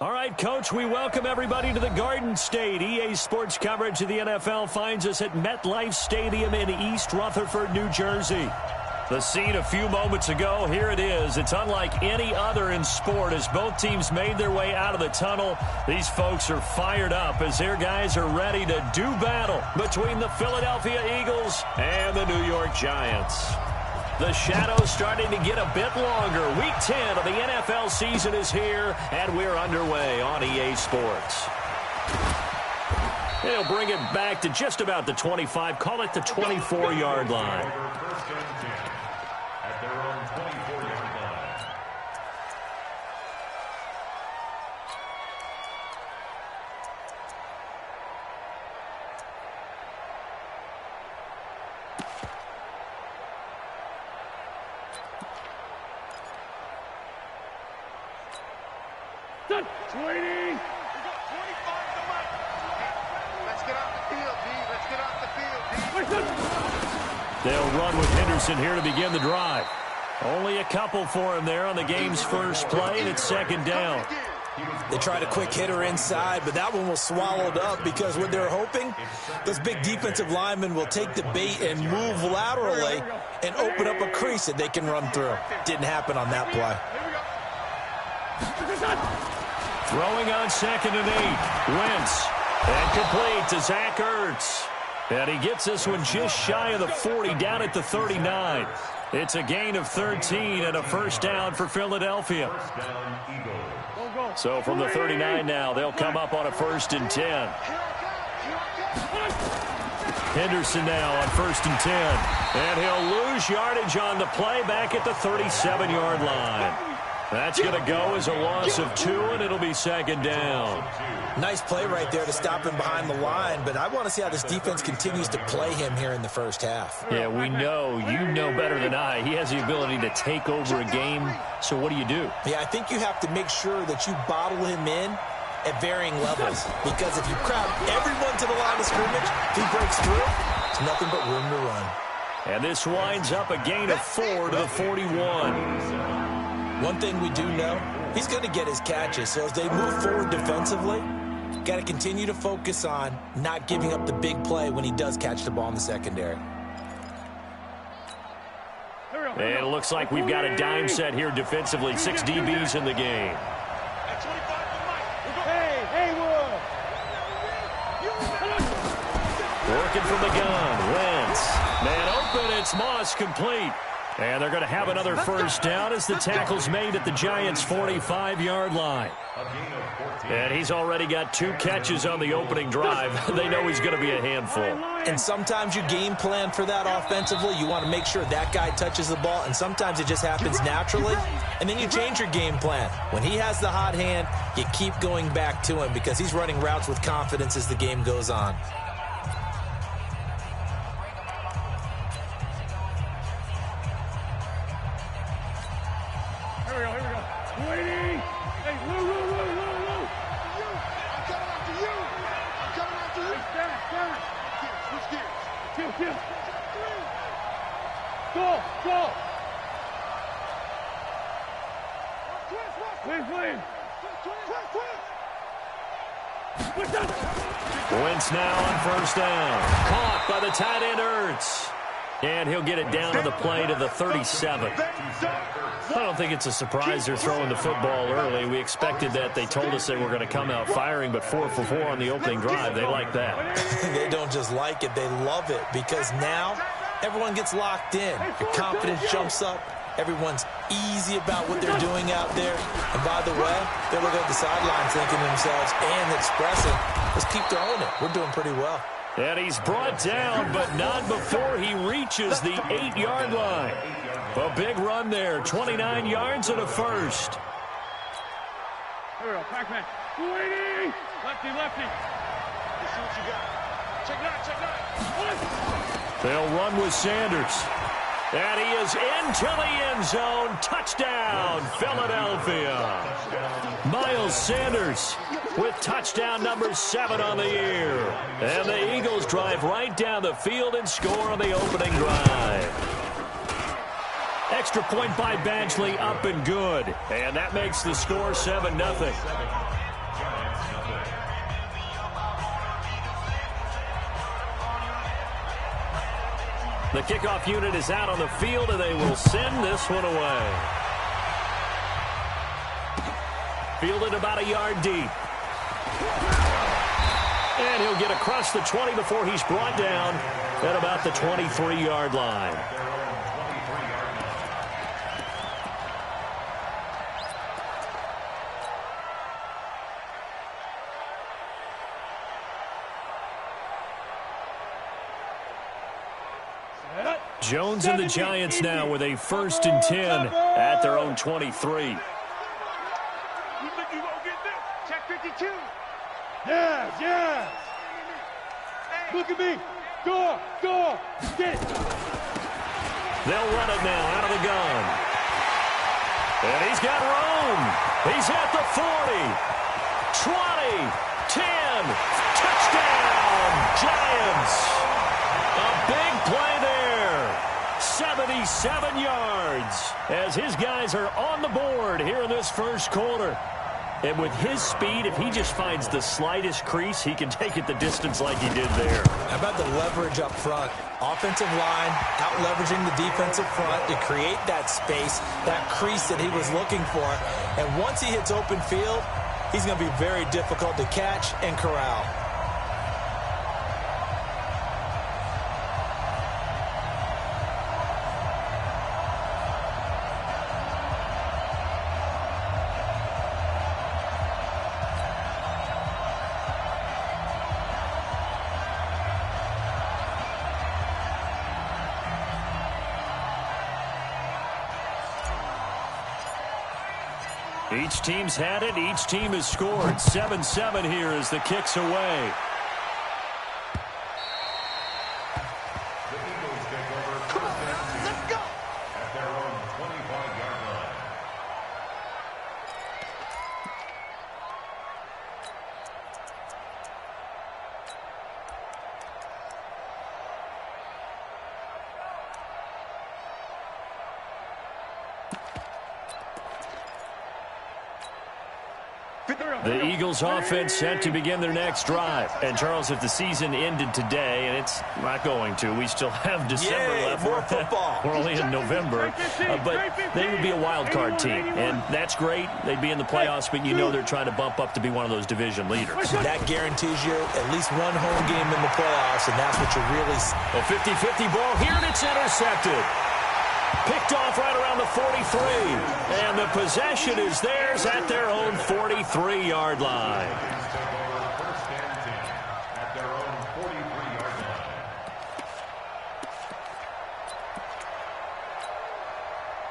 All right, Coach, we welcome everybody to the Garden State. EA Sports coverage of the NFL finds us at MetLife Stadium in East Rutherford, New Jersey. The scene a few moments ago, here it is. It's unlike any other in sport as both teams made their way out of the tunnel. These folks are fired up as their guys are ready to do battle between the Philadelphia Eagles and the New York Giants. The shadow's starting to get a bit longer. Week 10 of the NFL season is here, and we're underway on EA Sports. They'll bring it back to just about the 25, call it the 24-yard line. Waiting. We got 25 to Mike. Let's get off the field, D. Let's get off the field, D. They'll run with Henderson here to begin the drive. Only a couple for him there on the game's first play, and it's second down. They tried a quick hitter inside, but that one was swallowed up because what they're hoping, those big defensive linemen will take the bait and move laterally and open up a crease that they can run through. Didn't happen on that play. Throwing on 2nd and 8. Wentz. And complete to Zach Ertz. And he gets this one just shy of the 40, down at the 39. It's a gain of 13 and a first down for Philadelphia. So from the 39 now, they'll come up on a 1st and 10. Henderson now on 1st and 10. And he'll lose yardage on the play back at the 37-yard line. That's going to go as a loss of 2, and it'll be second down. Nice play right there to stop him behind the line, but I want to see how this defense continues to play him here in the first half. Yeah, we know, you know better than I, he has the ability to take over a game, so what do you do? Yeah, I think you have to make sure that you bottle him in at varying levels, because if you crowd everyone to the line of scrimmage, if he breaks through, it's nothing but room to run. And this winds up a gain of 4 to the 41. One thing we do know, he's going to get his catches. So as they move forward defensively, got to continue to focus on not giving up the big play when he does catch the ball in the secondary. And it looks like we've got a dime set here defensively. 6 DBs in the game. Working from the gun. Wentz. Man open. It's Moss complete. And they're going to have another first down as the tackle's made at the Giants' 45-yard line. And he's already got 2 catches on the opening drive. They know he's going to be a handful. And sometimes you game plan for that offensively. You want to make sure that guy touches the ball, and sometimes it just happens naturally. And then you change your game plan. When he has the hot hand, you keep going back to him because he's running routes with confidence as the game goes on. Wentz now on first down. Caught by the tight end Ertz. And he'll get it down to the play to the 37. I don't think it's a surprise they're throwing the football early. We expected that. They told us they were going to come out firing, but 4 for 4 on the opening drive. They like that. They don't just like it. They love it because now everyone gets locked in. Your confidence jumps up. Everyone's easy about what they're doing out there. And by the way, they're looking at the sidelines thinking to themselves and expressing, let's keep throwing it. We're doing pretty well. And he's brought down, but not before he reaches the 8-yard line. A big run there, 29 yards and a first. Here we go, Pac-Man. Waiting! Lefty, lefty. Let's see what you got. Check nine, check nine. They'll run with Sanders. And he is into the end zone. Touchdown, Philadelphia. Miles Sanders with touchdown number 7 on the year. And the Eagles drive right down the field and score on the opening drive. Extra point by Badgley, up and good. And that makes the score 7-0. The kickoff unit is out on the field, and they will send this one away. Fielded about a yard deep. And he'll get across the 20 before he's brought down at about the 23-yard line. Jones and the Giants now with a 1st and 10 at their own 23. You think you gonna get this? Check 52. Yes, yes. Look at me. Go, get it. They'll run it now out of the gun. And he's got room. He's at the 40, 20, 10. Touchdown, Giants. A big play there. 77 yards as his guys are on the board here in this first quarter. And with his speed, if he just finds the slightest crease, he can take it the distance like he did there. How about the leverage up front? Offensive line out-leveraging the defensive front to create that space, that crease that he was looking for. And once he hits open field, he's going to be very difficult to catch and corral. Each team's had it. Each team has scored. 7-7 here as the kick's away. Let's go. At their own 25-yard line. The Eagles offense set to begin their next drive. And, Charles, if the season ended today, and it's not going to, we still have December left. More football. We're only in November. But they would be a wild card team. And that's great. They'd be in the playoffs, but you know they're trying to bump up to be one of those division leaders. That guarantees you at least one home game in the playoffs, and that's what you really see. A 50-50 ball here, and it's intercepted. Picked off right around the 43. And the possession is theirs at their own 43-yard line. First and 10 at their own 43-yard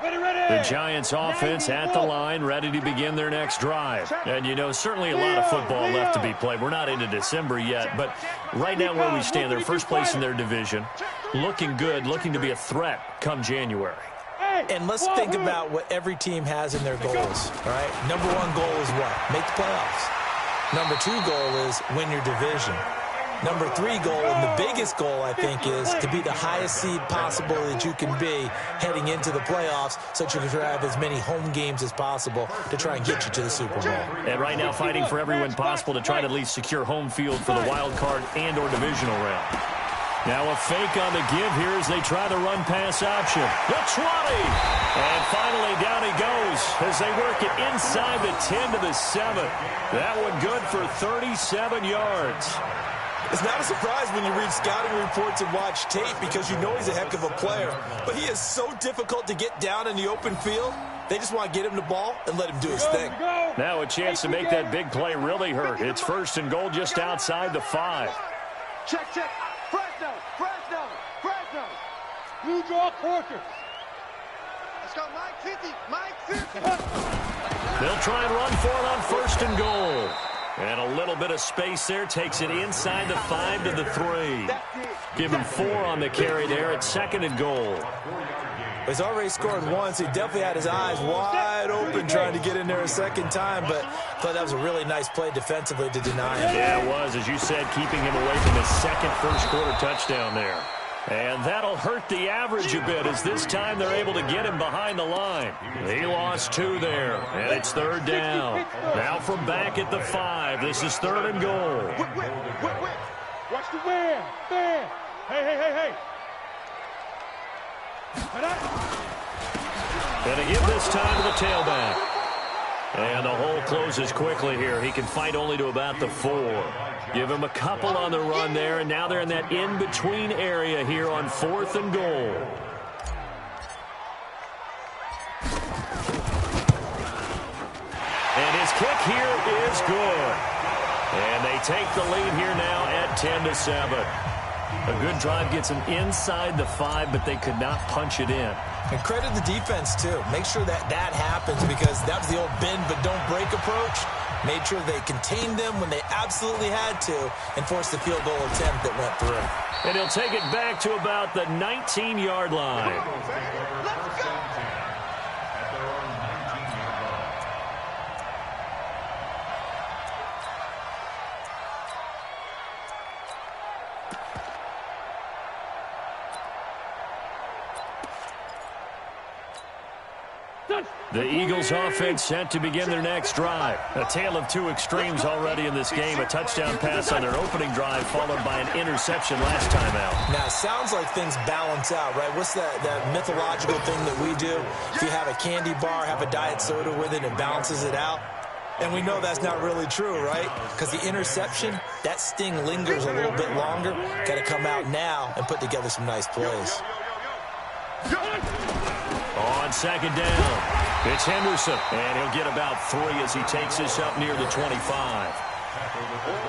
line. The Giants offense at the line, ready to begin their next drive. And, you know, certainly a lot of football left to be played. We're not into December yet, but right now where we stand, they're first place in their division, looking good, looking to be a threat come January. And let's think about what every team has in their goals, all right? Number one goal is what? Make the playoffs. Number two goal is win your division. Number three goal, and the biggest goal, I think, is to be the highest seed possible that you can be heading into the playoffs so that you can have as many home games as possible to try and get you to the Super Bowl. And right now fighting for every win possible to try to at least secure home field for the wild card and or divisional round. Now a fake on the give here as they try the run-pass option. The 20! And finally down he goes as they work it inside the 10 to the 7. That one good for 37 yards. It's not a surprise when you read scouting reports and watch tape because you know he's a heck of a player. But he is so difficult to get down in the open field. They just want to get him the ball and let him do his thing. Now a chance to make that big play really hurt. It's 1st and goal just outside the 5. Check. Fresno. Blue draw quarters. Let's go, Mike 50. They'll try and run for it on 1st and goal. And a little bit of space there takes it inside the 5 to the 3. Give him 4 on the carry there at 2nd and goal. He's already scored once. He definitely had his eyes wide open trying to get in there a second time, but that was a really nice play defensively to deny him. Yeah, it was, as you said, keeping him away from his second first-quarter touchdown there. And that'll hurt the average a bit as this time they're able to get him behind the line. He lost 2 there, and it's 3rd down. Now from back at the 5, this is 3rd and goal. Watch the wear. Hey. Gonna give this time to the tailback. And the hole closes quickly here. He can fight only to about the 4. Give him a couple on the run there, and now they're in that in-between area here on 4th and goal. And his kick here is good. And they take the lead here now at 10-7. A good drive gets them inside the 5, but they could not punch it in. And credit the defense, too. Make sure that happens, because that was the old bend but don't break approach. Made sure they contained them when they absolutely had to and forced the field goal attempt that went through. And he'll take it back to about the 19-yard line. The Eagles offense set to begin their next drive. A tale of two extremes already in this game. A touchdown pass on their opening drive followed by an interception last time out. Now, it sounds like things balance out, right? What's that mythological thing that we do? If you have a candy bar, have a diet soda with it, it balances it out. And we know that's not really true, right? Because the interception, that sting lingers a little bit longer. Got to come out now and put together some nice plays. On second down, it's Henderson, and he'll get about 3 as he takes this up near the 25.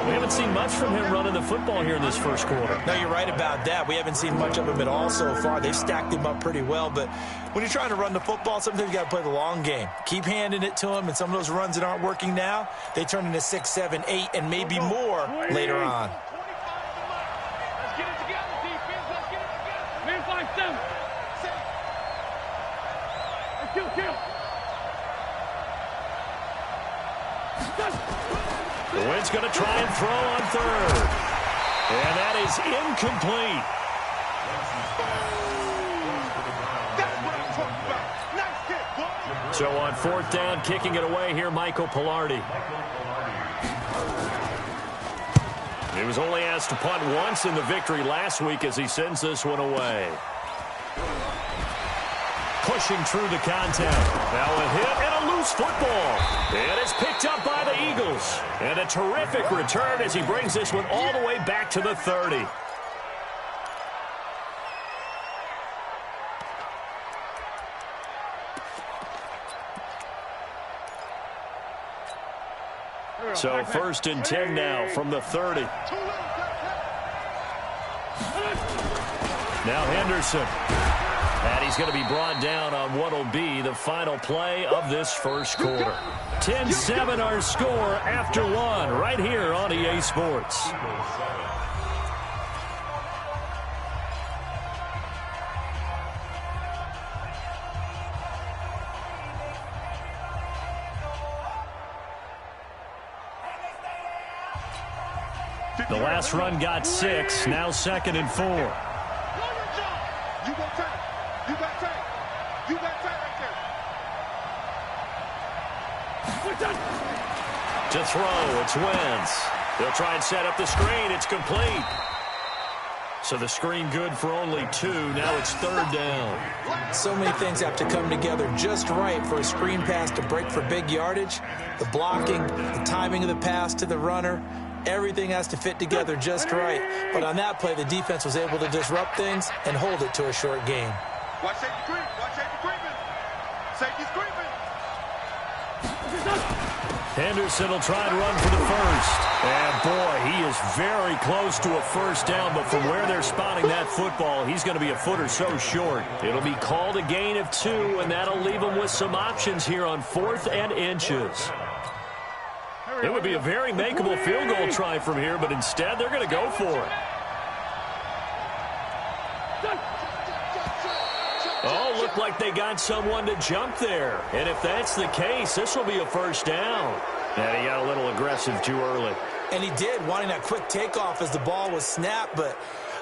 We haven't seen much from him running the football here in this first quarter. No, you're right about that. We haven't seen much of him at all so far. They've stacked him up pretty well, but when you're trying to run the football, sometimes you got to play the long game. Keep handing it to him, and some of those runs that aren't working now, they turn into 6, 7, 8, and maybe more later on. Let's get it together, defense. Let's get it together. Man, 5-7. Kill. The Wind's going to try and throw on 3rd. And that is incomplete. That's what I'm talking about. Nice kick, boy. So on 4th down, kicking it away here, Michael Pilardi. He was only asked to punt once in the victory last week as he sends this one away. Pushing through the contact. Now a hit and a loose football. And it's picked up by the Eagles. And a terrific return as he brings this one all the way back to the 30. So 1st and 10 now from the 30. Now Henderson. And he's going to be brought down on what will be the final play of this first quarter. 10-7 our score after 1 right here on EA Sports. The last run got 6, now 2nd and 4. You got time. You got time. You got time right there. To throw, it's Wentz. They'll try and set up the screen. It's complete. So the screen good for only 2. Now it's 3rd down. So many things have to come together just right for a screen pass to break for big yardage. The blocking, the timing of the pass to the runner, everything has to fit together just right. But on that play, the defense was able to disrupt things and hold it to a short game. Watch safety creep. Watch safety creeping. Safety's creeping. Henderson will try and run for the 1st. And, boy, he is very close to a 1st down. But from where they're spotting that football, he's going to be a foot or so short. It'll be called a gain of 2, and that'll leave him with some options here on 4th and inches. It would be a very makeable field goal try from here, but instead they're going to go for it. Oh, looked like they got someone to jump there. And if that's the case, this will be a 1st down. And he got a little aggressive too early. And he did, wanting that quick takeoff as the ball was snapped. But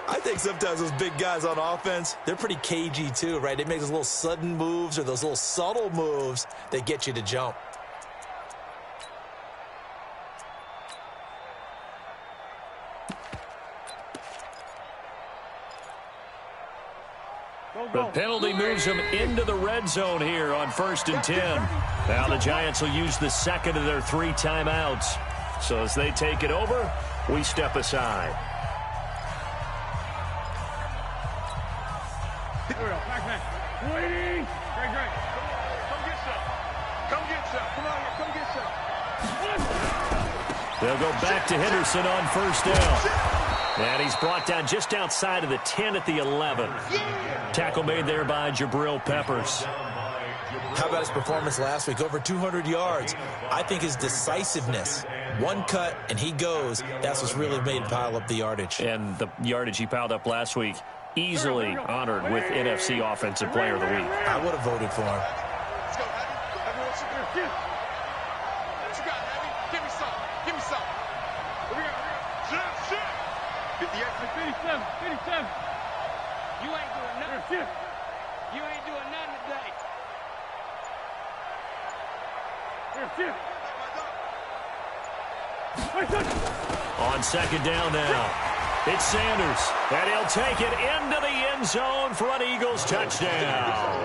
I think sometimes those big guys on offense, they're pretty cagey too, right? They make those little sudden moves or those little subtle moves that get you to jump. The penalty moves them into the red zone here on 1st and 10. Now the Giants will use the second of their 3 timeouts. So as they take it over, we step aside. Waiting. Great. Come get some. Come get some. Come on here. Come get some. They'll go back to Henderson on 1st down. And he's brought down just outside of the 10 at the 11. Tackle made there by Jabril Peppers. How about his performance last week? Over 200 yards. I think his decisiveness, one cut and he goes, that's what's really made him pile up the yardage. And the yardage he piled up last week, easily honored with NFC Offensive Player of the Week. I would have voted for him. Let's go, Abby. Everyone sit there. What you got, Abby? Give me some. Give me some. What we got? Shit. 58. 57. You ain't doing nothing. You ain't doing nothing today. On 2nd down now. It's Sanders, and he'll take it into the end zone for an Eagles touchdown.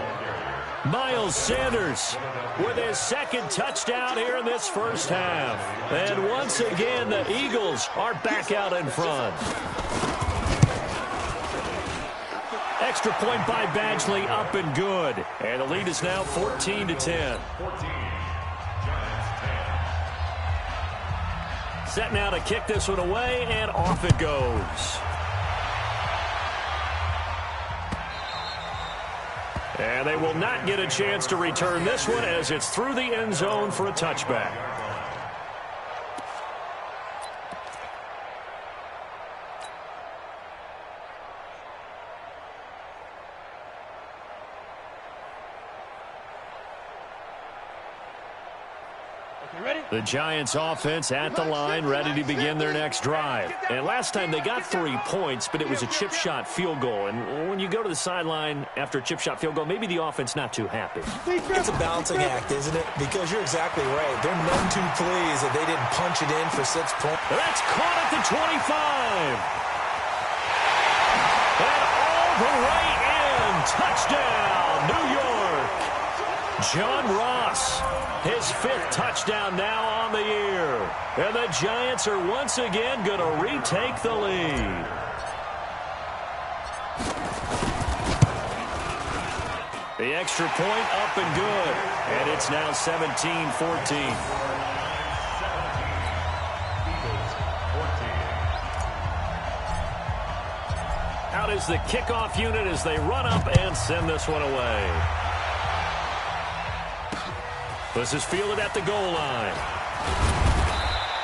Miles Sanders with his 2nd touchdown here in this first half. And once again, the Eagles are back out in front. Extra point by Badgley, up and good. And the lead is now 14-10. Set now to kick this one away, and off it goes. And they will not get a chance to return this one as it's through the end zone for a touchback. The Giants offense at the line, ready to begin their next drive. And last time they got 3 points, but it was a chip shot field goal. And when you go to the sideline after a chip shot field goal, maybe the offense not too happy. It's a balancing act, isn't it? Because you're exactly right. They're none too pleased that they didn't punch it in for 6 points. That's caught at the 25. And all the way in. Touchdown, New York. John Ross, his 5th touchdown now on the year. And the Giants are once again going to retake the lead. The extra point up and good. And it's now 17-14. Out is the kickoff unit as they run up and send this one away. This is fielded at the goal line.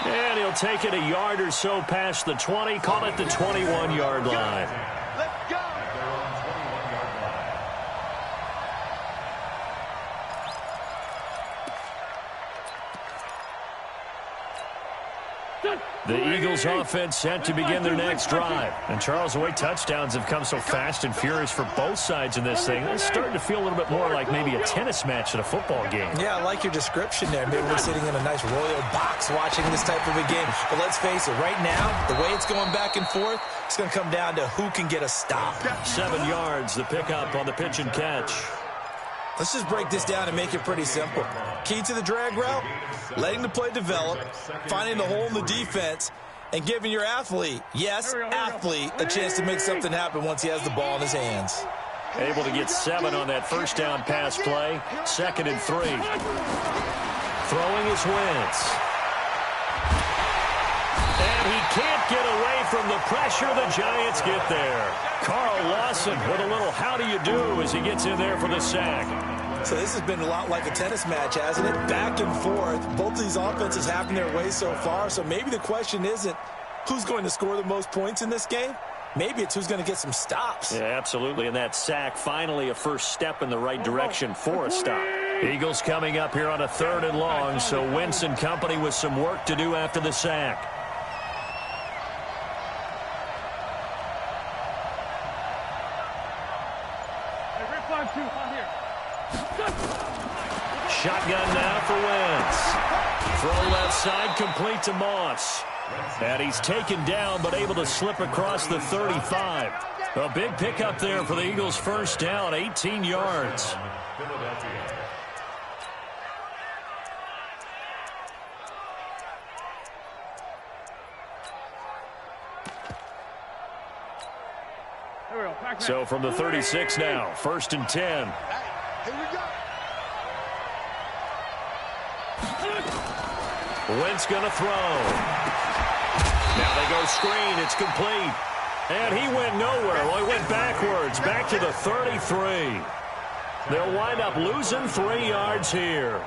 And he'll take it a yard or so past the 20, call it the 21-yard line. Let's go. The Eagles offense set to begin their next drive. And Charles, the way touchdowns have come so fast and furious for both sides in this thing, it's starting to feel a little bit more like maybe a tennis match at a football game. Yeah, I like your description there. Maybe we're sitting in a nice royal box watching this type of a game. But let's face it, right now, the way it's going back and forth, it's going to come down to who can get a stop. 7 yards, the pickup on the pitch and catch. Let's just break this down and make it pretty simple. Key to the drag route, letting the play develop, finding the hole in the defense, and giving your athlete, yes, athlete, a chance to make something happen once he has the ball in his hands. Able to get 7 on that first down pass play. 2nd and 3. Throwing is Wentz. And he can't get away from the pressure. The Giants get there. Carl Lawson with a little how do you do as he gets in there for the sack. So this has been a lot like a tennis match, hasn't it? Back and forth. Both of these offenses having their way so far. So maybe the question isn't who's going to score the most points in this game. Maybe it's who's going to get some stops. Yeah, absolutely. And that sack, finally a first step in the right direction for a stop. Eagles coming up here on a 3rd and long. So Wentz and company with some work to do after the sack. Shotgun now for Wentz. Throw left side, complete to Moss. And he's taken down, but able to slip across the 35. A big pickup there for the Eagles' first down, 18 yards. So from the 36 now, 1st and 10. Here we go. Wentz going to throw. Now they go screen. It's complete. And he went nowhere. Well, he went backwards, back to the 33. They'll wind up losing 3 yards here.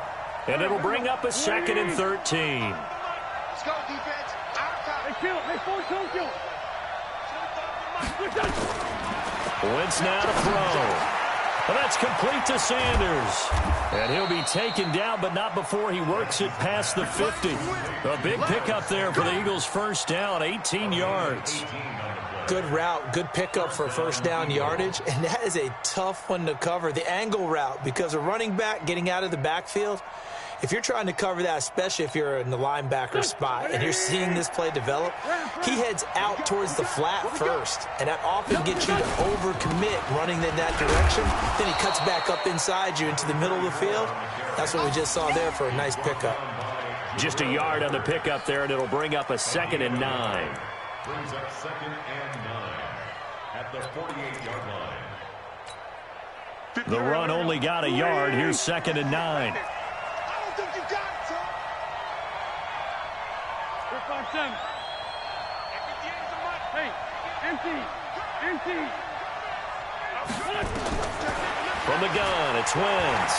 And it'll bring up a 2nd and 13. Let's go, defense. They kill it. They force him kill it. Wentz now to throw. Well, that's complete to Sanders. And he'll be taken down, but not before he works it past the 50. A big pickup there for the Eagles' first down, 18 yards. Good route, good pickup for first down yardage, and that is a tough one to cover, the angle route, because a running back getting out of the backfield, if you're trying to cover that, especially if you're in the linebacker spot and you're seeing this play develop, he heads out towards the flat first, and that often gets you to overcommit running in that direction. Then he cuts back up inside you into the middle of the field. That's what we just saw there for a nice pickup. Just a yard on the pickup there, and it'll bring up a 2nd and 9. Brings up 2nd and 9 at the 48-yard line. The run only got a yard. Here's 2nd and 9. I don't think you got it, son. 5-7. Hey, empty. From the gun, it's Wentz.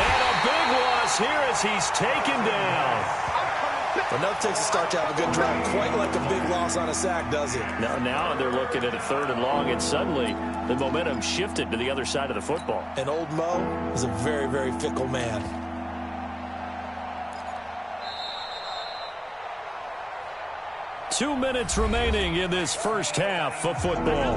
And a big loss here as he's taken down. Enough takes a start to have a good drive. Quite like a big loss on a sack, does it? Now they're looking at a 3rd and long, and suddenly the momentum shifted to the other side of the football. And old Mo is a very, very fickle man. Two minutes remaining in this first half of football.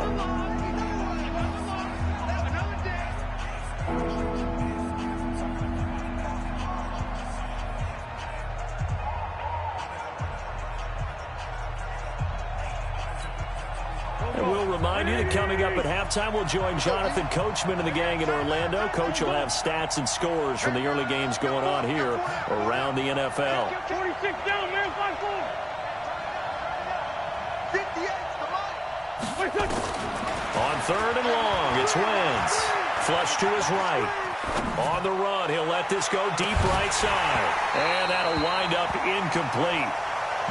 Remind you that coming up at halftime, we'll join Jonathan Coachman and the gang in Orlando. Coach will have stats and scores from the early games going on here around the NFL. 46 down, man, 5-4. 58, on 3rd and long, it's Wentz. Flush to his right. On the run, he'll let this go deep right side. And that'll wind up incomplete.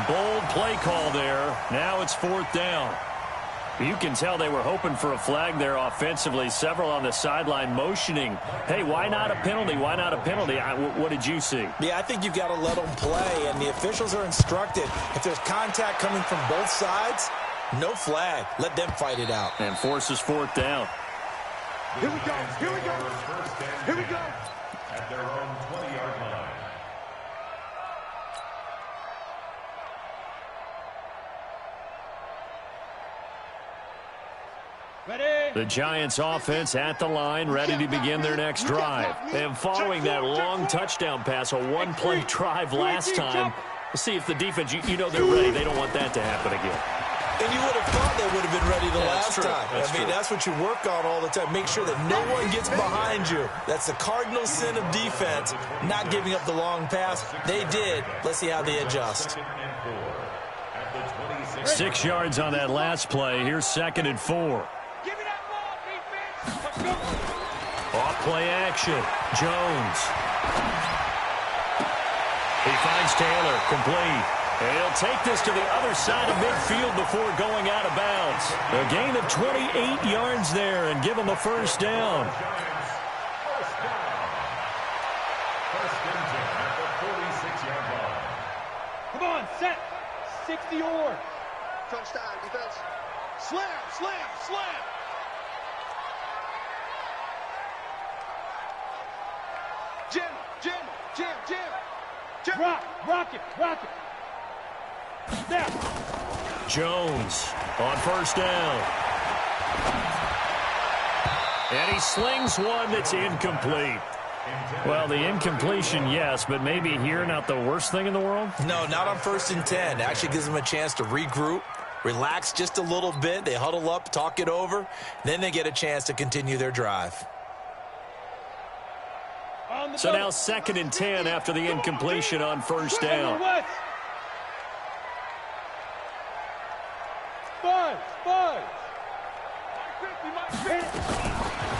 Bold play call there. Now it's 4th down. You can tell they were hoping for a flag there offensively. Several on the sideline motioning. Hey, why not a penalty? Why not a penalty? What did you see? Yeah, I think you've got to let them play, and the officials are instructed. If there's contact coming from both sides, no flag. Let them fight it out. And forces 4th down. Here we go. At their own 20-yard line. The Giants offense at the line, ready to begin their next drive. And following that long touchdown pass, a one-play drive last time, we'll see if the defense, you know they're ready. They don't want that to happen again. And you would have thought they would have been ready the last time. That's what you work on all the time. Make sure that no one gets behind you. That's the cardinal sin of defense, not giving up the long pass. They did. Let's see how they adjust. 6 yards on that last play. Here's 2nd and 4. Off play action. Jones. He finds Taylor. Complete. And he'll take this to the other side of midfield before going out of bounds. A gain of 28 yards there and give him a first down. Come on, set. 60 or. Touchdown, defense. Slam. Jim. Rock it. Snap. Jones on first down. And he slings one that's incomplete. Well, the incompletion, yes, but maybe here not the worst thing in the world? No, not on 1st and 10. Actually gives them a chance to regroup, relax just a little bit. They huddle up, talk it over. Then they get a chance to continue their drive. So now 2nd and 10 after the incompletion on first down.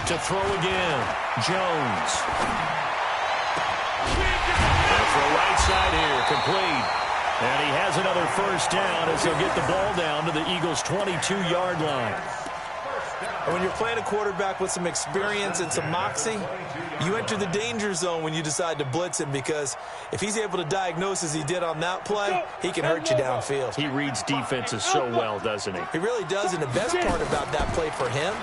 To throw again, Jones. They'll throw right side here, complete. And he has another first down as they'll get the ball down to the Eagles' 22-yard line. And when you're playing a quarterback with some experience and some moxie, you enter the danger zone when you decide to blitz him, because if he's able to diagnose as he did on that play, he can hurt you downfield. He reads defenses so well, doesn't he? He really does, and the best part about that play for him,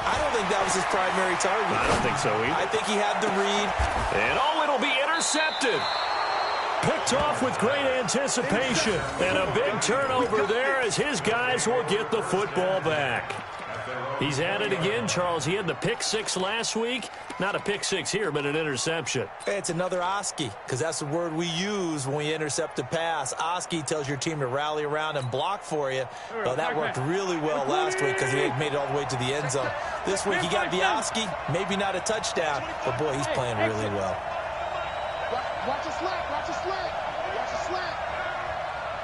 I don't think that was his primary target. I don't think so either. I think he had the read. And it'll be intercepted. Picked off with great anticipation. And a big turnover there as his guys will get the football back. He's at it again, Charles. He had the pick 6 last week. Not a pick 6 here, but an interception. It's another Oski, because that's the word we use when we intercept a pass. Oski tells your team to rally around and block for you. Well, that worked really well last week because he had made it all the way to the end zone. This week he got the Oski, maybe not a touchdown, but boy, he's playing really well. Watch a slant, watch a slant, watch a slant.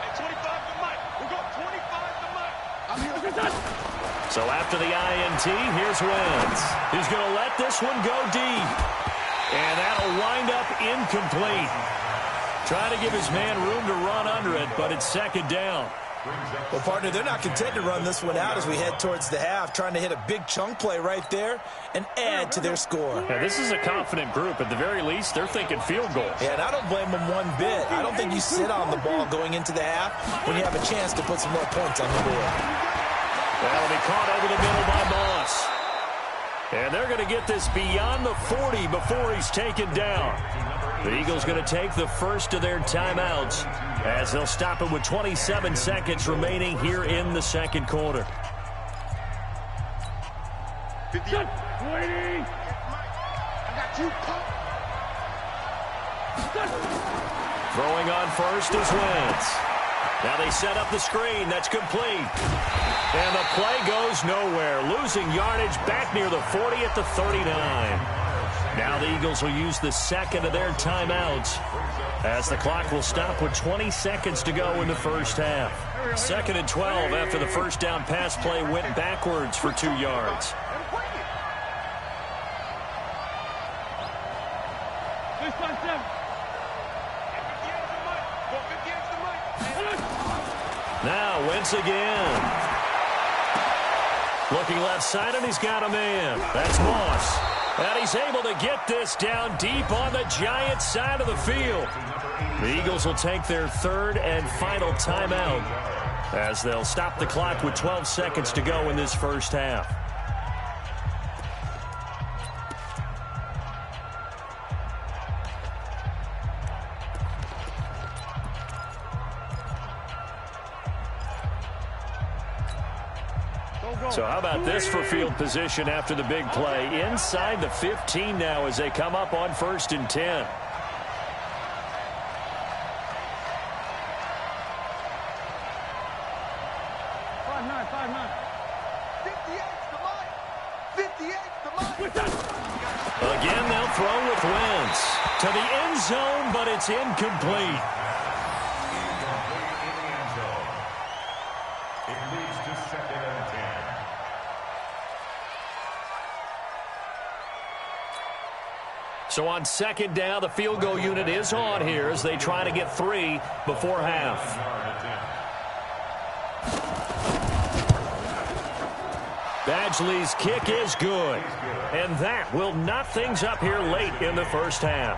Hey, 25 to Mike. We're going 25 to Mike. I'm here. So after the INT, here's Wentz. He's going to let this one go deep. And that'll wind up incomplete. Trying to give his man room to run under it, but it's 2nd down. Well, partner, they're not content to run this one out as we head towards the half, trying to hit a big chunk play right there and add to their score. Yeah, this is a confident group. At the very least, they're thinking field goal. Yeah, and I don't blame them one bit. I don't think you sit on the ball going into the half when you have a chance to put some more points on the board. That'll be caught over the middle by Moss. And they're going to get this beyond the 40 before he's taken down. The Eagles going to take the first of their timeouts as they'll stop it with 27 seconds remaining here in the 2nd quarter. 50. 20. I got you. Throwing on first is Wentz. Now they set up the screen. That's complete. And the play goes nowhere. Losing yardage back near the 40 at the 39. Now the Eagles will use the 2nd of their timeouts as the clock will stop with 20 seconds to go in the first half. 2nd and 12 after the first down pass play went backwards for 2 yards. Now Wentz again. Looking left side, and he's got a man. That's Moss. And he's able to get this down deep on the Giants side of the field. The Eagles will take their 3rd and final timeout as they'll stop the clock with 12 seconds to go in this first half. So how about this for field position after the big play? Inside the 15 now as they come up on 1st and 10. Again, they'll throw with Wentz to the end zone, but it's incomplete. So on 2nd down, the field goal unit is on here as they try to get 3 before half. Badgley's kick is good. And that will knot things up here late in the first half.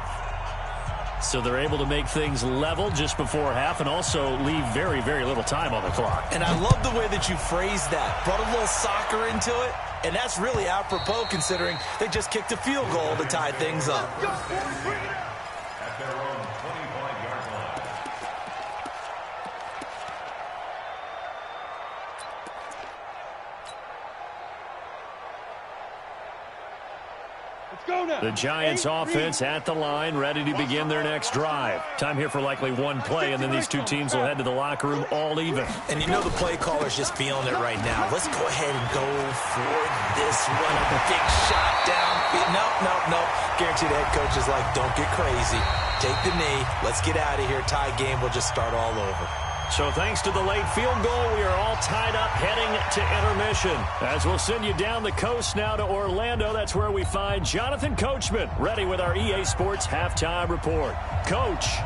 So they're able to make things level just before half and also leave very, very little time on the clock. And I love the way that you phrased that. Brought a little soccer into it. And that's really apropos considering they just kicked a field goal to tie things up. At their own 25-yard line. The Giants offense at the line, ready to begin their next drive. Time here for likely one play, and then these two teams will head to the locker room all even. And you know the play caller's just feeling it right now. Let's go ahead and go for this one. A big shot downfield. No. Guarantee the head coach is like, don't get crazy. Take the knee. Let's get out of here. Tie game. We'll just start all over. So thanks to the late field goal, we are all tied up heading to intermission. As we'll send you down the coast now to Orlando, that's where we find Jonathan Coachman, ready with our EA Sports halftime report. Coach,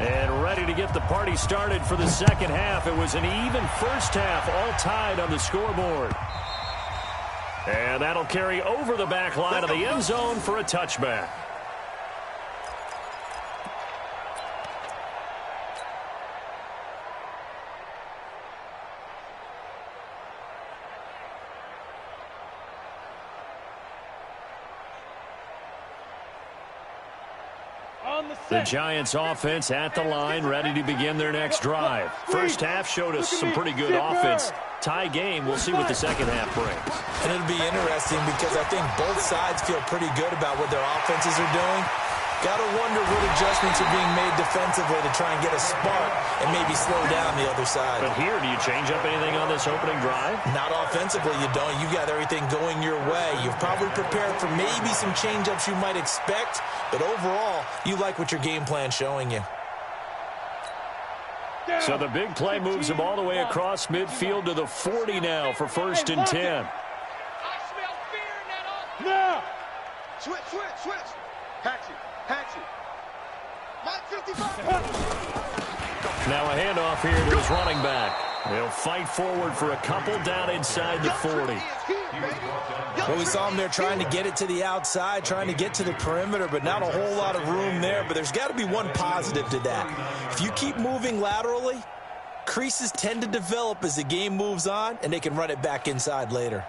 and ready to get the party started for the second half. It was an even first half, all tied on the scoreboard. And that'll carry over the back line of the end zone for a touchback. The Giants offense at the line, ready to begin their next drive. First half showed us some pretty good offense. Tie game, we'll see what the second half brings. And it'll be interesting because I think both sides feel pretty good about what their offenses are doing. Got to wonder what adjustments are being made defensively to try and get a spark and maybe slow down the other side. But here, do you change up anything on this opening drive? Not offensively, you don't. You got everything going your way. You've probably prepared for maybe some change-ups you might expect, but overall, you like what your game plan's showing you. So the big play moves them all the way across midfield to the 40 now for 1st and 10. I smell fear in that offense. Now! Switch. Patch it. Mike 55. Now a handoff here to his running back. They'll fight forward for a couple down inside the 40. Well, we saw him there trying to get it to the outside, trying to get to the perimeter, but not a whole lot of room there. But there's got to be one positive to that. If you keep moving laterally, creases tend to develop as the game moves on, and they can run it back inside later.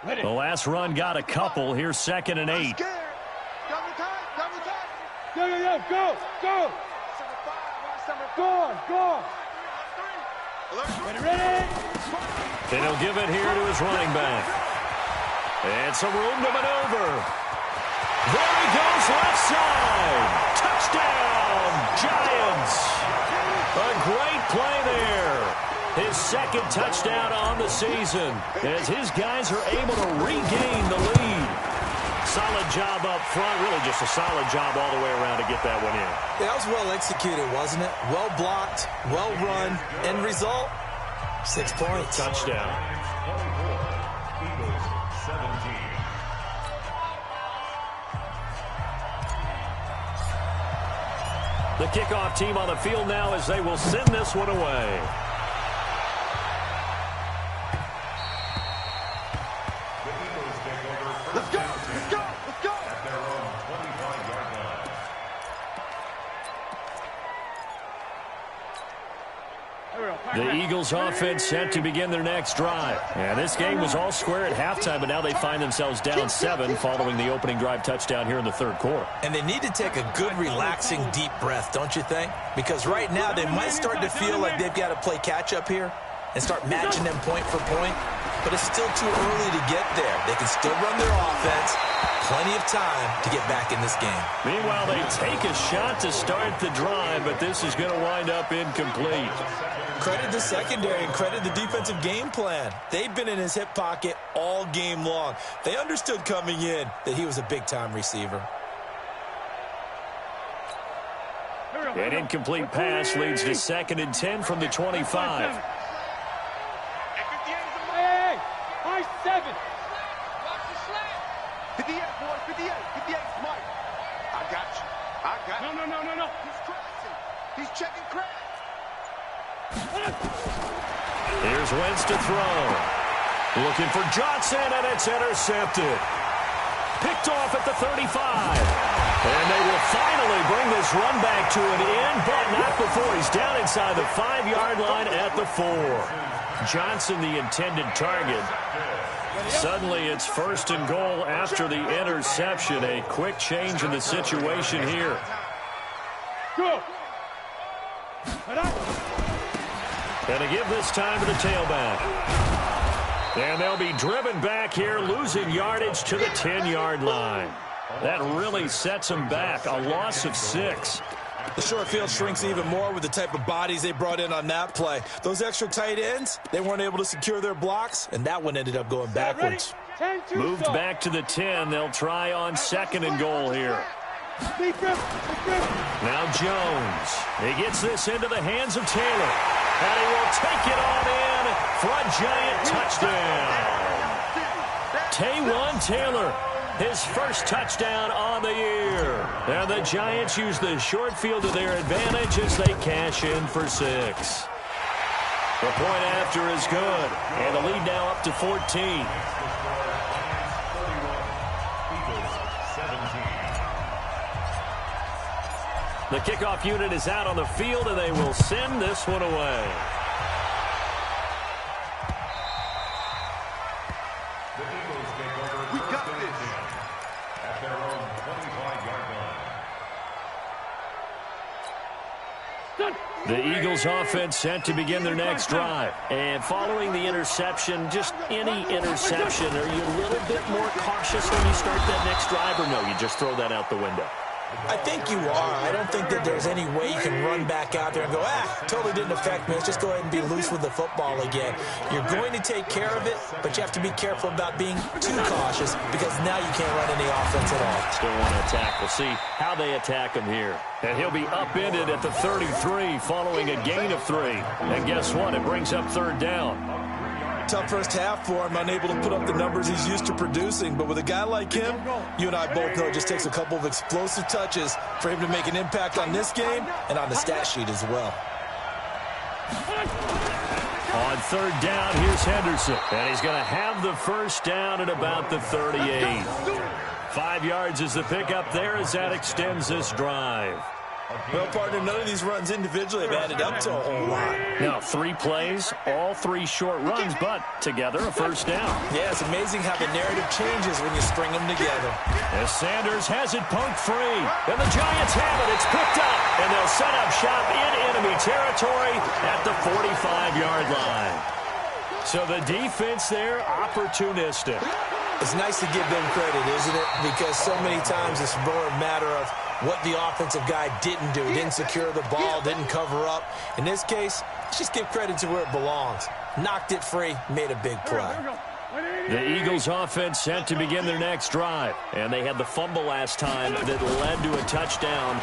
The last run got a couple. Here's 2nd and 8. Double time. Go! Go! Ready! And he'll give it here to his running back. And some room to maneuver. There he goes, left side. Touchdown, Giants. A great play there. His 2nd touchdown on the season as his guys are able to regain the lead. Solid job up front, really just a solid job all the way around to get that one in. That was well executed, wasn't it? Well blocked, well run. End result, 6 points. Touchdown. Eagles 17. The kickoff team on the field now as they will send this one away. Let's go. At their own 25-yard line. The Eagles offense set to begin their next drive. And this game was all square at halftime, but now they find themselves down 7 following the opening drive touchdown here in the 3rd quarter. And they need to take a good, relaxing, deep breath, don't you think? Because right now they might start to feel like they've got to play catch-up here and start matching them point for point. But it's still too early to get there. They can still run their offense. Plenty of time to get back in this game. Meanwhile, they take a shot to start the drive, but this is going to wind up incomplete. Credit the secondary and credit the defensive game plan. They've been in his hip pocket all game long. They understood coming in that he was a big-time receiver. An incomplete pass leads to 2nd and 10 from the 25. Hey! High 7! Watch the slant. 58, boy. 58, Mike. I got you. No. He's crossing. He's checking cracks. Here's Wentz to throw. Looking for Johnson, and it's intercepted. Picked off at the 35. And they will finally bring this run back to an end, but not before he's down inside the 5-yard line at the 4. Johnson, the intended target. Suddenly, it's 1st and goal after the interception. A quick change in the situation here. Go! And to give this time to the tailback. And they'll be driven back here, losing yardage to the 10-yard line. That really sets them back, a loss of 6. The short field shrinks even more with the type of bodies they brought in on that play. Those extra tight ends, they weren't able to secure their blocks, and that one ended up going backwards. Moved back to the 10. They'll try on 2nd and goal here. Now Jones. He gets this into the hands of Taylor. And he will take it on in for a Giant touchdown. Taywan Taylor, his first touchdown on the year. And the Giants use the short field to their advantage as they cash in for 6. The point after is good. And the lead now up to 14. The kickoff unit is out on the field, and they will send this one away. The Eagles take over We got first and this. 10 at their own 25-yard line. The Eagles offense set to begin their next drive. And following the interception, just any interception, are you a little bit more cautious when you start that next drive, or no, you just throw that out the window? I think you are. I don't think that there's any way you can run back out there and go, totally didn't affect me. Let's just go ahead and be loose with the football again. You're going to take care of it, but you have to be careful about being too cautious because now you can't run any offense at all. Still want to attack. We'll see how they attack him here. And he'll be upended at the 33 following a gain of 3. And guess what? It brings up 3rd down. Tough first half for him, unable to put up the numbers he's used to producing. But with a guy like him, you and I both know it just takes a couple of explosive touches for him to make an impact on this game and on the stat sheet as well. On 3rd down, here's Henderson. And he's going to have the first down at about the 38. 5 yards is the pickup there as that extends this drive. Well, partner, none of these runs individually have added up to a whole lot. Now, 3 plays, all 3 short runs, but together a first down. Yeah, it's amazing how the narrative changes when you string them together. As Sanders has it poked free, and the Giants have it. It's picked up, and they'll set up shop in enemy territory at the 45-yard line. So the defense there, opportunistic. It's nice to give them credit, isn't it? Because so many times it's more a matter of what the offensive guy didn't do. He didn't secure the ball, didn't cover up. In this case, let's just give credit to where it belongs. Knocked it free, made a big play. The Eagles offense set to begin their next drive. And they had the fumble last time that led to a touchdown.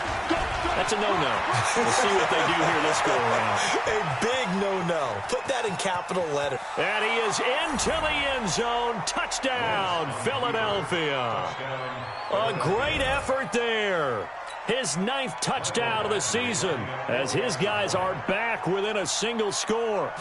That's a no-no. We'll see what they do here this go-around. A big no-no. Put that in capital letters. And he is into the end zone. Touchdown, Philadelphia. A great effort there. His 9th touchdown of the season as his guys are back within a single score.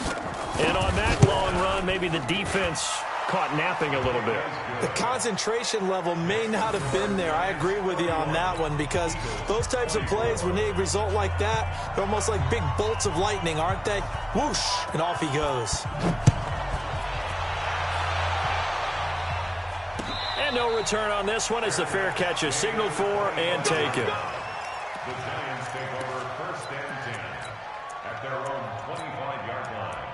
And on that long run, maybe the defense caught napping a little bit. The concentration level may not have been there. I agree with you on that one because those types of plays, when they result like that, they're almost like big bolts of lightning, aren't they? Whoosh, and off he goes. And no return on this one as the fair catch is signaled for and taken. The Giants take over first and 10 at their own 25-yard line.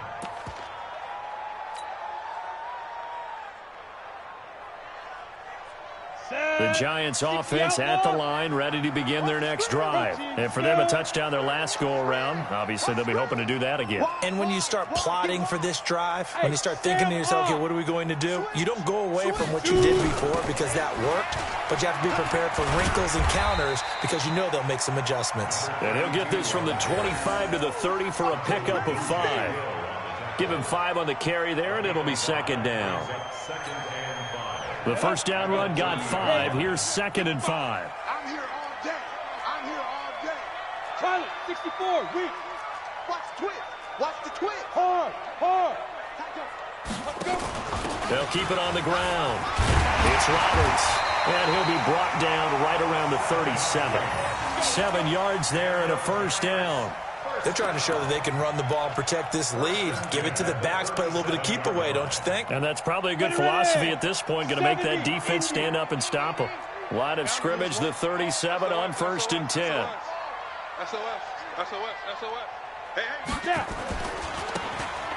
The Giants offense at the line, ready to begin their next drive. And for them, a touchdown their last go-around. Obviously, they'll be hoping to do that again. And when you start plotting for this drive, when you start thinking to yourself, okay, what are we going to do? You don't go away from what you did before because that worked, but you have to be prepared for wrinkles and counters because you know they'll make some adjustments. And he'll get this from the 25 to the 30 for a pickup of 5. Give him 5 on the carry there, and it'll be 2nd down. The first down run got 5. Here's 2nd and 5. I'm here all day. I'm here all day. Charlie, 64, weak. Watch the twist. Watch the twist. Hard, hard. Let's go. They'll keep it on the ground. It's Roberts, and he'll be brought down right around the 37. 7 yards there and a first down. They're trying to show that they can run the ball and protect this lead. Give it to the backs, play a little bit of keep away, don't you think? And that's probably a good philosophy at this point, going to make that defense stand up and stop them. Line of scrimmage, the 37 on 1st and 10. SOS, SOS, SOS. Hey, hey.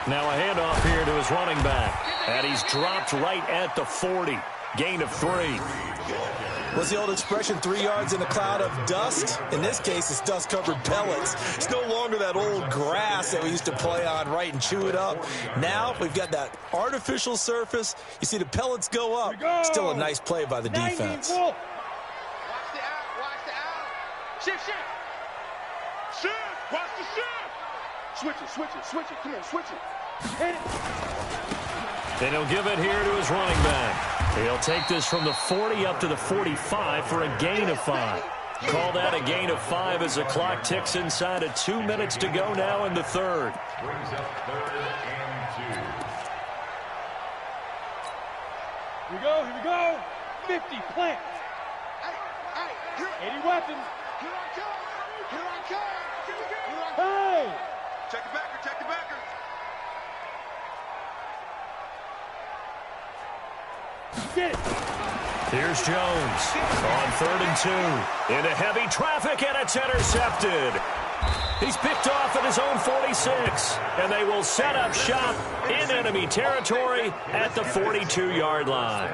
Now a handoff here to his running back. And he's dropped right at the 40. Gain of 3. What's the old expression, 3 yards in a cloud of dust? In this case, it's dust-covered pellets. It's no longer that old grass that we used to play on, right, and chew it up. Now we've got that artificial surface. You see the pellets go up. Still a nice play by the defense. Watch the out. Watch the out. Shift. Shift. Watch the shift. Switch it. Come on, switch it. Hit it. And he'll give it here to his running back. He'll take this from the 40 up to the 45 for a gain of 5. Call that a gain of 5 as the clock ticks inside of 2 minutes to go now in the third. Brings up 3rd and 2. Here we go. 50, plant. Hey, 80 weapons. Here I come. Hey! Check the backer. Get it. Here's Jones on 3rd and 2. Into heavy traffic, and it's intercepted. He's picked off at his own 46, and they will set up shop in enemy territory at the 42-yard line.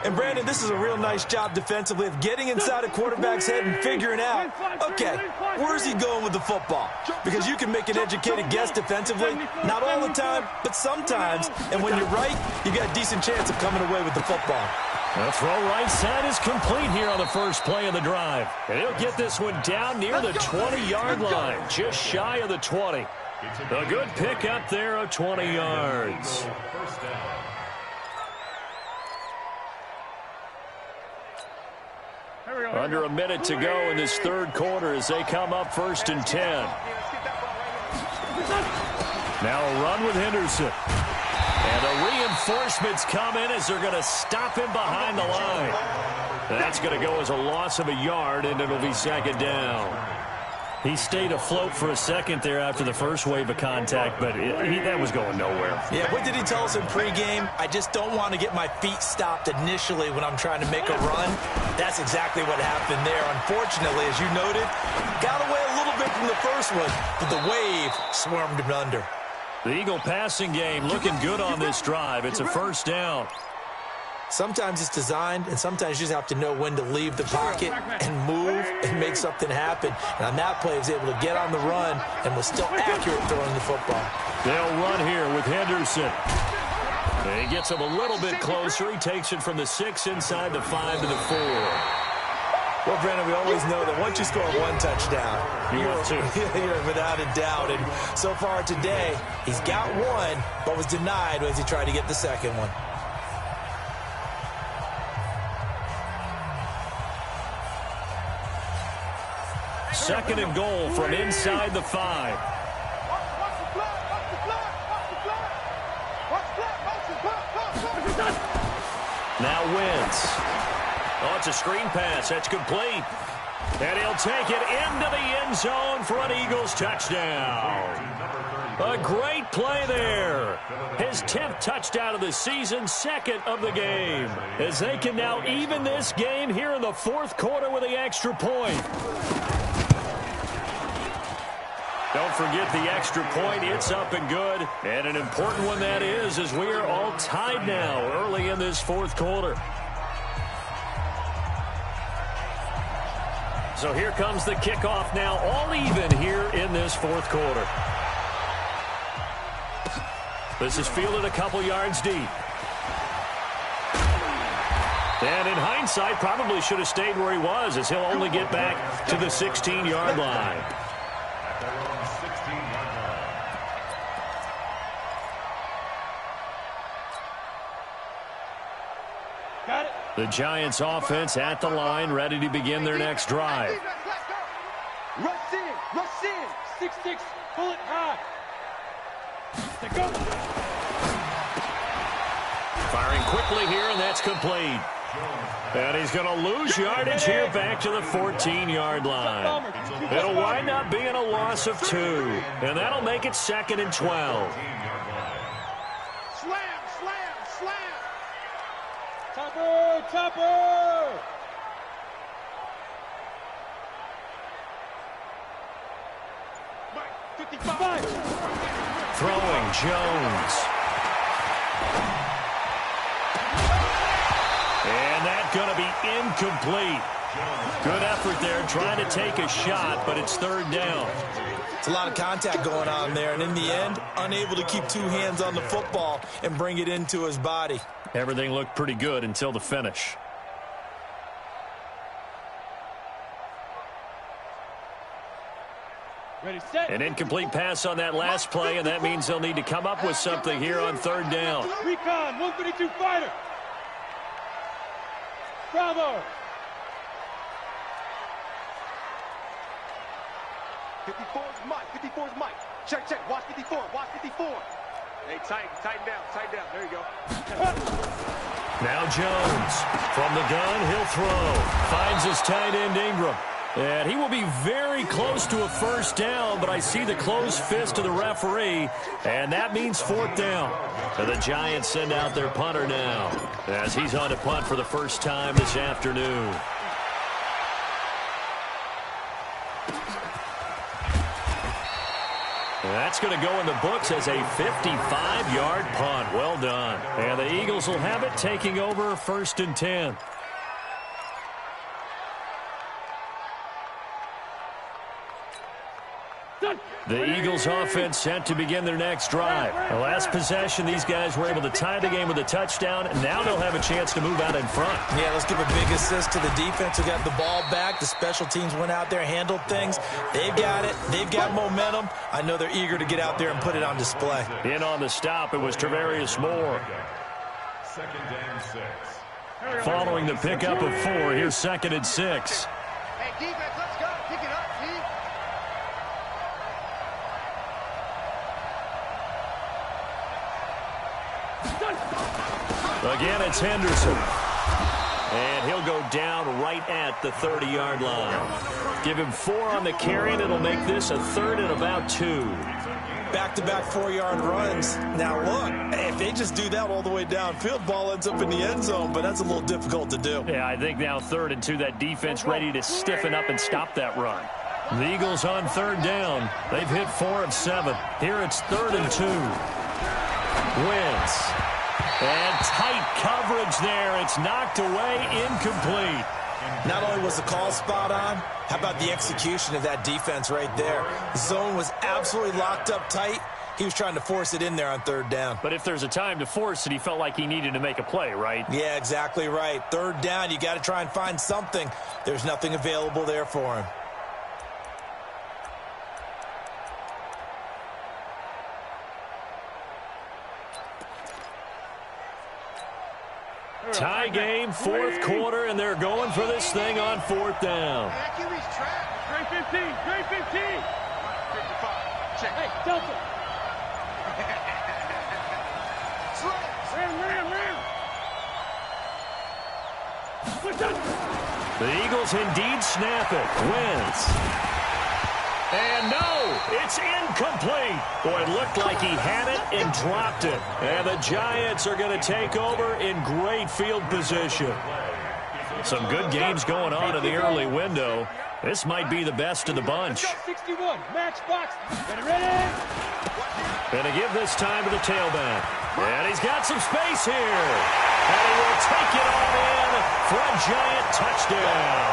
And, Brandon, this is a real nice job defensively of getting inside a quarterback's head and figuring out, okay, where's he going with the football? Because you can make an educated guess defensively, not all the time, but sometimes. And when you're right, you got a decent chance of coming away with the football. The throw right side is complete here on the first play of the drive. And he'll get this one down near the 20-yard line, just shy of the 20. A good pick up there of 20 yards. First down. Under a minute to go in this third quarter as they come up 1st and 10. Now a run with Henderson. And the reinforcements come in as they're going to stop him behind the line. That's going to go as a loss of a yard, and it'll be 2nd down. He stayed afloat for a second there after the first wave of contact, but that was going nowhere. Yeah, what did he tell us in pregame? I just don't want to get my feet stopped initially when I'm trying to make a run. That's exactly what happened there. Unfortunately, as you noted, got away a little bit from the first one, but the wave swarmed him under. The Eagle passing game looking good on this drive. It's a 1st down. Sometimes it's designed, and sometimes you just have to know when to leave the pocket and move and make something happen. And on that play, he was able to get on the run and was still accurate throwing the football. They'll run here with Henderson. And he gets him a little bit closer. He takes it from the 6 inside the 5 to the 4. Well, Brandon, we always know that once you score one touchdown, you're without a doubt. And so far today, he's got one, but was denied as he tried to get the second one. Second and goal from inside the 5. Now Wentz. Oh, it's a screen pass. That's complete. And he'll take it into the end zone for an Eagles touchdown. A great play there. His 10th touchdown of the season, 2nd of the game. As they can now even this game here in the 4th quarter with the extra point. Don't forget the extra point. It's up and good. And an important one that is, as we are all tied now early in this 4th quarter. So here comes the kickoff now, all even here in this 4th quarter. This is fielded a couple yards deep. And in hindsight, probably should have stayed where he was, as he'll only get back to the 16-yard line. The Giants offense at the line, ready to begin their next drive. Rush in, 6-6, bullet high. Go. Firing quickly here, and that's complete. And he's going to lose yardage here back to the 14-yard line. It'll wind up being a loss of 2, and that'll make it 2nd and 12. Slam. Topper. Mike, 55. Throwing Jones. And that's going to be incomplete. Good effort there, trying to take a shot, but it's third down. It's a lot of contact going on there, and in the end, unable to keep two hands on the football and bring it into his body. Everything looked pretty good until the finish. Ready, set. An incomplete pass on that last play, and that means they'll need to come up with something here on third down. Recon, 132 fighter. Bravo. 54's Mike. 54's Mike. Check, check. Watch 54. Watch 54. Hey, tighten down. There you go. Now Jones. From the gun, he'll throw. Finds his tight end Ingram. And he will be very close to a first down, but I see the closed fist of the referee, and that means fourth down. And the Giants send out their punter now, as he's on to punt for the first time this afternoon. And that's going to go in the books as a 55-yard punt. Well done. And the Eagles will have it, taking over 1st and 10. The Eagles offense set to begin their next drive. The last possession, these guys were able to tie the game with a touchdown, and now they'll have a chance to move out in front. Yeah, let's give a big assist to the defense who got the ball back. The special teams went out there, handled things. They've got it. They've got momentum. I know they're eager to get out there and put it on display. In on the stop, it was Travarius Moore. 2nd and 6. Following the pickup of 4, here's 2nd and 6. Hey, defense, let's go. Pick it up, team. Again, it's Henderson. And he'll go down right at the 30-yard line. Give him 4 on the carry, and it'll make this a 3rd and about 2. Back-to-back 4-yard runs. Now, look, if they just do that all the way downfield, ball ends up in the end zone, but that's a little difficult to do. Yeah, I think now 3rd and 2, that defense ready to stiffen up and stop that run. The Eagles on 3rd down. They've hit 4 of 7. Here it's 3rd and 2. Wentz. And tight coverage there. It's knocked away, incomplete. Not only was the call spot on, how about the execution of that defense right there? The zone was absolutely locked up tight. He was trying to force it in there on 3rd down. But if there's a time to force it, he felt like he needed to make a play, right? Yeah, exactly right. 3rd down, you got to try and find something. There's nothing available there for him. Tie game, 4th quarter, and they're going for this thing on 4th down. Great 15. Great 15. 55. Check. Hey, Delta. Ram. The Eagles indeed snap it. Wins. And no, it's incomplete. Boy, it looked like he had it and dropped it. And the Giants are going to take over in great field position. Some good games going on in the early window. This might be the best of the bunch. 61, match box. Ready? Going to give this time to the tailback. And he's got some space here. And he will take it on in for a Giant touchdown.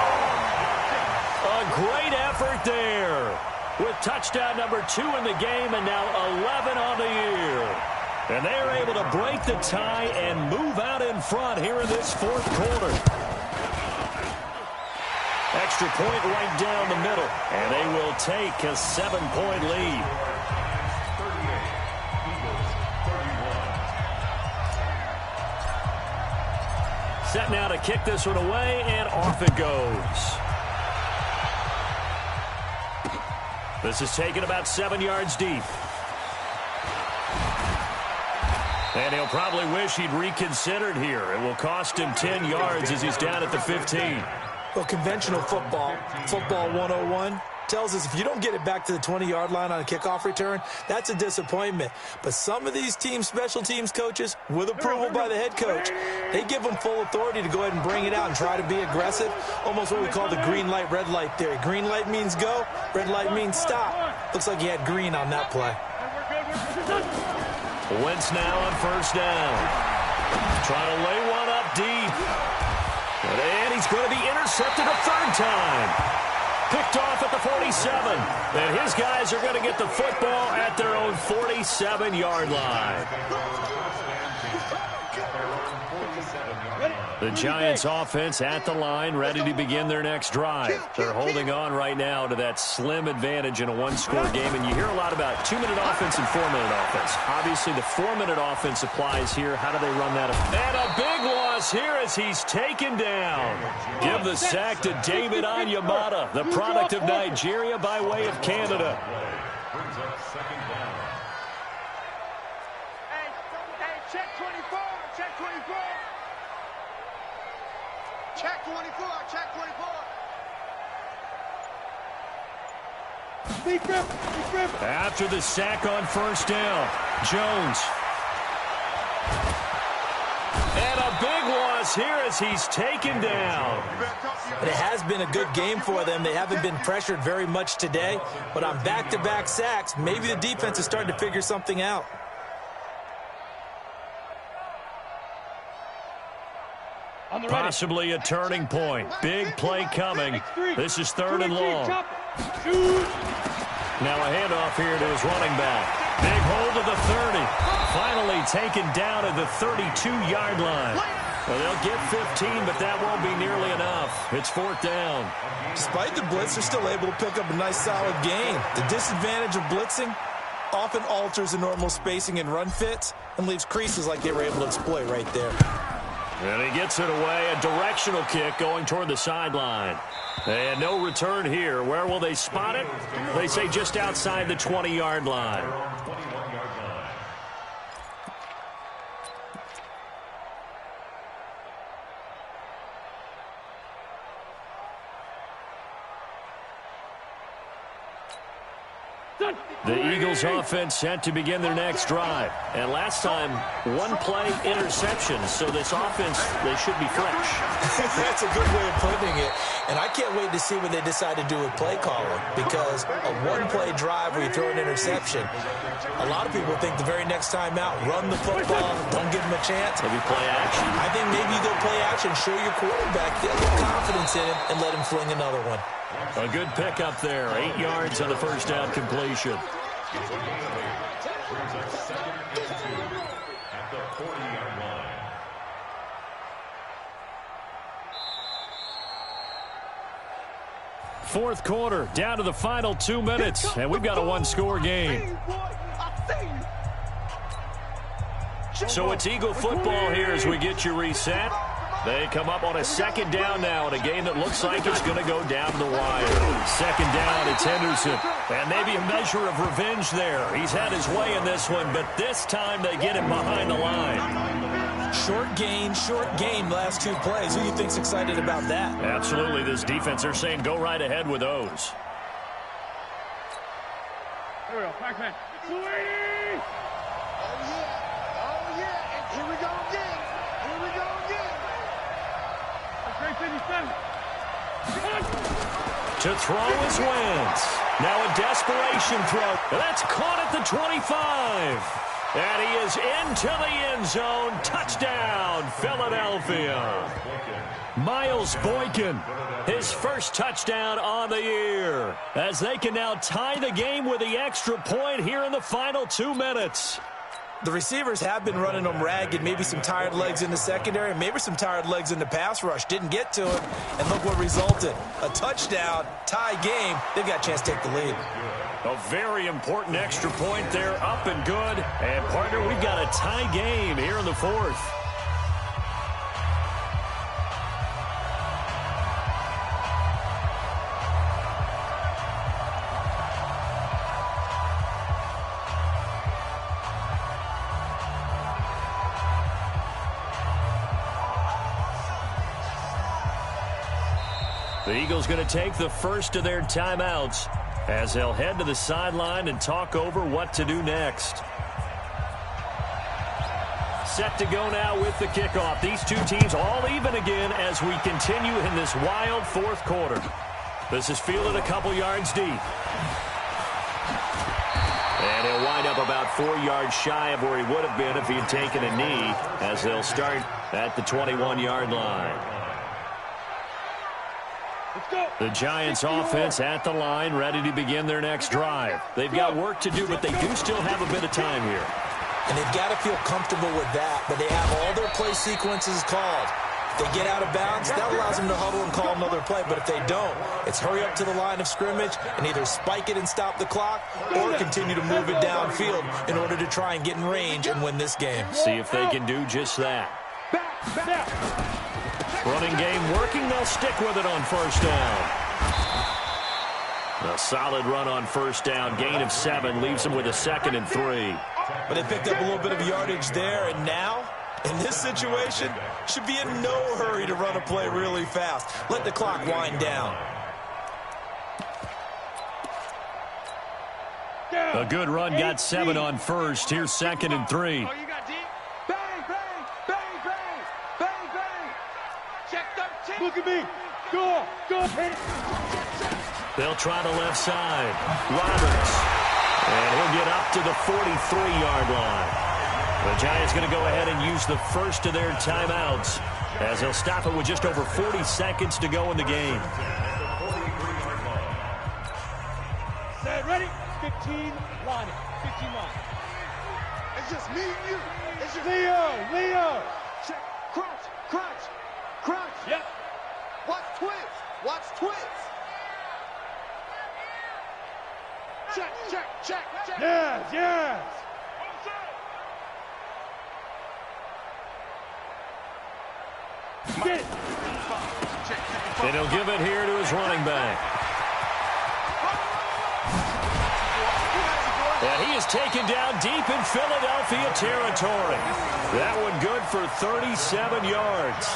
A great effort there. With touchdown number 2 in the game and now 11 on the year. And they are able to break the tie and move out in front here in this 4th quarter. Extra point right down the middle. And they will take a 7-point lead. 38, set now to kick this one away, and off it goes. This is taken about 7 yards deep. And he'll probably wish he'd reconsidered here. It will cost him 10 yards as he's down at the 15. Well, conventional football 101, tells us if you don't get it back to the 20-yard line on a kickoff return, that's a disappointment. But some of these teams, special teams coaches, with approval by the head coach, they give them full authority to go ahead and bring it out and try to be aggressive, almost what we call the green light, red light theory. Green light means go, red light means stop. Looks like he had green on that play. Wentz now on first down. Trying to lay one up deep. And he's going to be intercepted a third time. Picked off at the 47. And his guys are going to get the football at their own 47-yard line. The Giants offense at the line, ready to begin their next drive. They're holding on right now to that slim advantage in a one-score game. And you hear a lot about 2-minute offense and 4-minute offense. Obviously, the 4-minute offense applies here. How do they run that? And a big loss here as he's taken down. Give the sack to David Onyemata, the product of Nigeria by way of Canada. Hey, check 24, check 24. Check 24, check 24. After the sack on first down, Jones. And a big loss here as he's taken down. It has been a good game for them. They haven't been pressured very much today, but on back-to-back sacks, maybe the defense is starting to figure something out. Possibly a turning point. Big play coming. This is 3rd and long. Now a handoff here to his running back. Big hold of the 30. Finally taken down at the 32-yard line. Well, they'll get 15, but that won't be nearly enough. It's 4th down. Despite the blitz, they're still able to pick up a nice, solid gain. The disadvantage of blitzing often alters the normal spacing and run fits and leaves creases like they were able to exploit right there. And he gets it away, a directional kick going toward the sideline. And no return here. Where will they spot it? They say just outside the 20-yard line. The Eagles offense set to begin their next drive. And last time, one-play interception. So this offense, they should be fresh. That's a good way of putting it. And I can't wait to see what they decide to do with play calling. Because a one-play drive where you throw an interception, a lot of people think the very next time out, run the football, don't give them a chance. Maybe play action. I think maybe you go play action, show your quarterback, get a little confidence in him, and let him fling another one. A good pickup there. 8 yards on the first down completion. Brings up 2nd and 2 at the 40-yard line. Fourth quarter, down to the final 2 minutes, and we've got a one-score game. So it's Eagle football here as we get you reset. They come up on a 2nd down now in a game that looks like it's going to go down the wire. 2nd down, it's Henderson. And maybe a measure of revenge there. He's had his way in this one, but this time they get him behind the line. Short game, last 2 plays. Who do you think's excited about that? Absolutely. This defense, they're saying go right ahead with those. Here we go, Pac-Man. Sweetie! Oh, yeah, and here we go again. To throw is Wentz. Now a desperation throw. That's caught at the 25. And he is into the end zone. Touchdown, Philadelphia. Miles Boykin, his first touchdown on the year. As they can now tie the game with the extra point here in the final 2 minutes. The receivers have been running them ragged. Maybe some tired legs in the secondary, maybe some tired legs in the pass rush. Didn't get to him, and look what resulted. A touchdown, tie game. They've got a chance to take the lead. A very important extra point there, up and good. And, partner, we've got a tie game here in the 4th. The Eagles going to take the first of their timeouts as they'll head to the sideline and talk over what to do next. Set to go now with the kickoff. These two teams all even again as we continue in this wild 4th quarter. This is fielded a couple yards deep. And he'll wind up about 4 yards shy of where he would have been if he had taken a knee, as they'll start at the 21-yard line. The Giants offense at the line, ready to begin their next drive. They've got work to do, but they do still have a bit of time here. And they've got to feel comfortable with that, but they have all their play sequences called. If they get out of bounds, that allows them to huddle and call another play. But if they don't, it's hurry up to the line of scrimmage and either spike it and stop the clock or continue to move it downfield in order to try and get in range and win this game. See if they can do just that. Running game working. They'll stick with it on first down. A solid run on first down. Gain of 7 leaves them with a 2nd and 3. But they picked up a little bit of yardage there, and now, in this situation, should be in no hurry to run a play really fast. Let the clock wind down. A good run got 7 on first. Here's 2nd and 3. Oh, you got deep. Bang, bang, bang, bang, bang, bang. Check 13. Look at me. Go, go. They'll try the left side. Roberts. And he'll get up to the 43-yard line. The Giants going to go ahead and use the first of their timeouts, as they'll stop it with just over 40 seconds to go in the game. Set, ready? 15, line it. 15 line. It's just me and you. It's just Leo. check. Crunch, crunch, crunch. Yep. Watch twins. Watch twins. Check, check, check, check. Yes. Get it. And he'll give it here to his running back. And he is taken down deep in Philadelphia territory. That one good for 37 yards.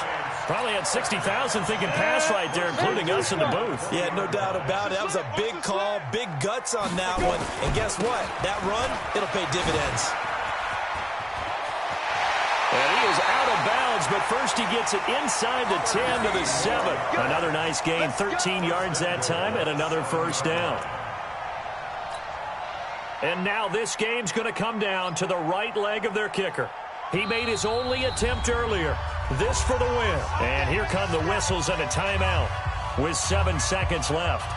Probably had 60,000 thinking pass right there, including us in the booth. Yeah, no doubt about it. That was a big call, big guts on that one. And guess what? That run, it'll pay dividends. And he is out of bounds, but first he gets it inside the 10 to the 7. Another nice gain, 13 yards that time, and another first down. And now this game's going to come down to the right leg of their kicker. He made his only attempt earlier. This for the win. And here come the whistles and a timeout with 7 seconds left.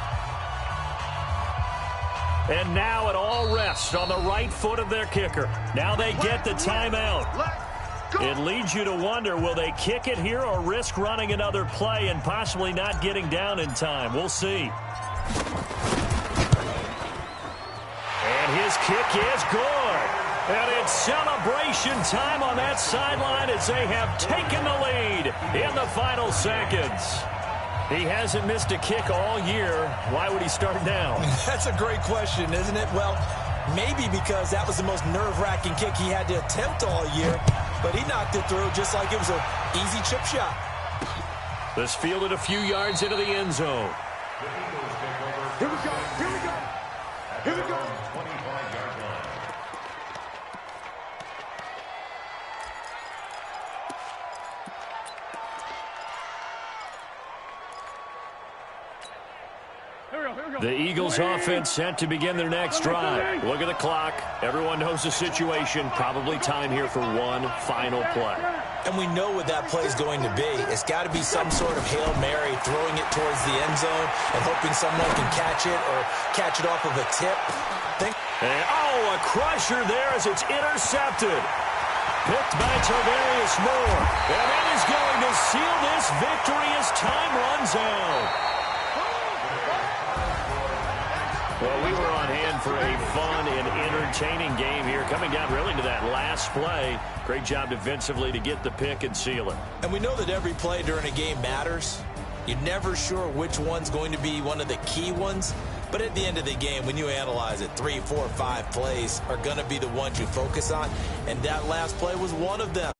And now it all rests on the right foot of their kicker. Now they get the timeout. It leads you to wonder, will they kick it here or risk running another play and possibly not getting down in time? We'll see. And his kick is good. And it's celebration time on that sideline as they have taken the lead in the final seconds. He hasn't missed a kick all year. Why would he start now? That's a great question, isn't it? Well, maybe because that was the most nerve-wracking kick he had to attempt all year, but he knocked it through just like it was an easy chip shot. This fielded a few yards into the end zone. Here we go. Here we go. Here we go. 25-yard line. The Eagles offense set to begin their next drive. Look at the clock. Everyone knows the situation. Probably time here for one final play. And we know what that play is going to be. It's got to be some sort of Hail Mary, throwing it towards the end zone and hoping someone can catch it or catch it off of a tip. And, a crusher there as it's intercepted. Picked by Tarvarius Moore. And that is going to seal this victory as time runs out. Well, we were on hand for a fun and entertaining game here, coming down really to that last play. Great job defensively to get the pick and seal it. And we know that every play during a game matters. You're never sure which one's going to be one of the key ones. But at the end of the game, when you analyze it, 3, 4, 5 plays are going to be the ones you focus on. And that last play was one of them.